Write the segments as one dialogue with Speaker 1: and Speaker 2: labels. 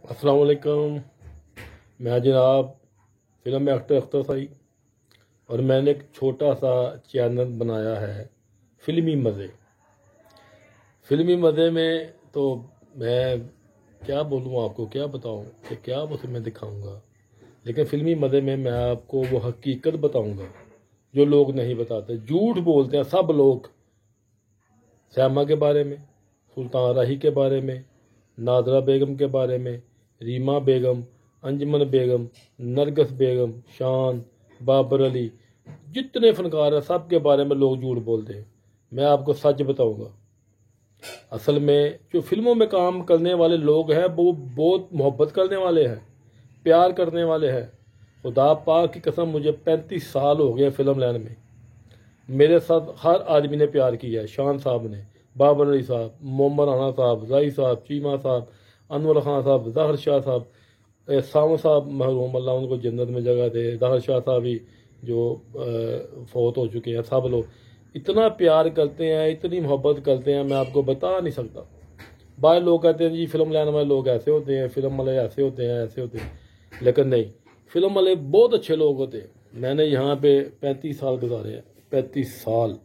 Speaker 1: अस्सलाम वालेकुम। मैं जनाब फ़िल्म एक्टर अख्तर सईद और मैंने एक छोटा सा चैनल बनाया है फ़िल्मी मज़े। फ़िल्मी मज़े में तो मैं क्या बोलूँ, आपको क्या बताऊँ कि क्या उसे मैं दिखाऊँगा, लेकिन फ़िल्मी मज़े में मैं आपको वो हकीकत बताऊँगा जो लोग नहीं बताते। झूठ बोलते हैं सब लोग, सैमा के बारे में, सुल्तान राही के बारे में, नादरा बेगम के बारे में, रीमा बेगम, अंजमन बेगम, नरगस बेगम, शान, बाबर अली, जितने फनकार हैं सब के बारे में लोग झूठ बोलते हैं। मैं आपको सच बताऊंगा। असल में जो फिल्मों में काम करने वाले लोग हैं वो बहुत मोहब्बत करने वाले हैं, प्यार करने वाले हैं। खुदा पाक की कसम, मुझे 35 साल हो गए फिल्म लाइन में। मेरे साथ हर आदमी ने प्यार किया है। शान साहब ने, बाबर अली साहब, मोहम्मद राना साहब, जाई साहब, चीमा साहब, अनवर खान साहब, जहर शाह साहब, साम साहब महरूम अल्लाह उनको जन्नत में जगह दे, जहर शाह साहब भी जो फौत हो चुके हैं। सब लोग इतना प्यार करते हैं, इतनी मोहब्बत करते हैं, मैं आपको बता नहीं सकता। बाहर लोग कहते हैं जी फिल्म लाने वाले लोग ऐसे होते हैं, फिल्म वाले ऐसे होते हैं, ऐसे होते हैं, लेकिन नहीं, फिल्म वाले बहुत अच्छे लोग होते हैं। मैंने यहाँ पे 35 साल गुजारे हैं, 35 साल।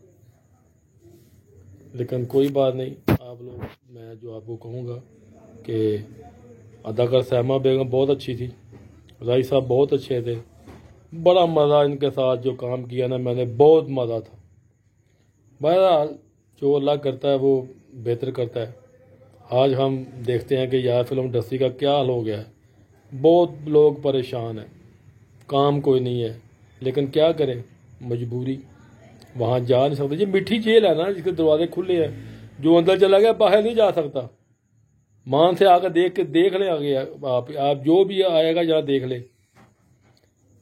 Speaker 1: लेकिन कोई बात नहीं, आप लोग, मैं जो आपको कहूँगा कि अदाकार सैमा बेगम बहुत अच्छी थी, राई साहब बहुत अच्छे थे, बड़ा मज़ा इनके साथ जो काम किया ना मैंने, बहुत मज़ा था। बहरहाल जो अल्लाह करता है वो बेहतर करता है। आज हम देखते हैं कि यार फिल्म इंडस्ट्री का क्या हाल हो गया है। बहुत लोग परेशान हैं, काम कोई नहीं है, लेकिन क्या करें, मजबूरी, वहाँ जा नहीं सकते। ये मीठी जेल है ना, जिसके दरवाजे खुले हैं, जो अंदर चला गया बाहर नहीं जा सकता। मान से आकर देख ले आगे, आप जो भी आएगा यहाँ देख ले।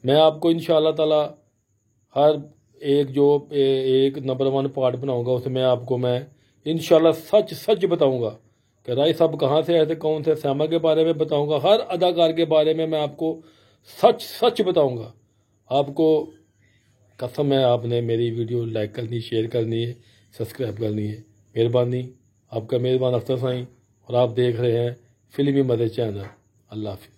Speaker 1: मैं आपको इंशाअल्लाह ताला हर एक जो एक नंबर 1 पार्ट बनाऊंगा उसमें आपको मैं इंशाअल्लाह सच सच बताऊंगा कि राय साहब कहाँ से आए थे, कौन से सैमा के बारे में बताऊंगा, हर अदाकार के बारे में मैं आपको सच सच बताऊंगा। आपको कसम है, आपने मेरी वीडियो लाइक करनी, शेयर करनी है, सब्सक्राइब करनी है। मेहरबानी, आपका मेहरबान अख्तर साईं, और आप देख रहे हैं फिल्मी मज़े चैनल। अल्लाह हाफ़िज़।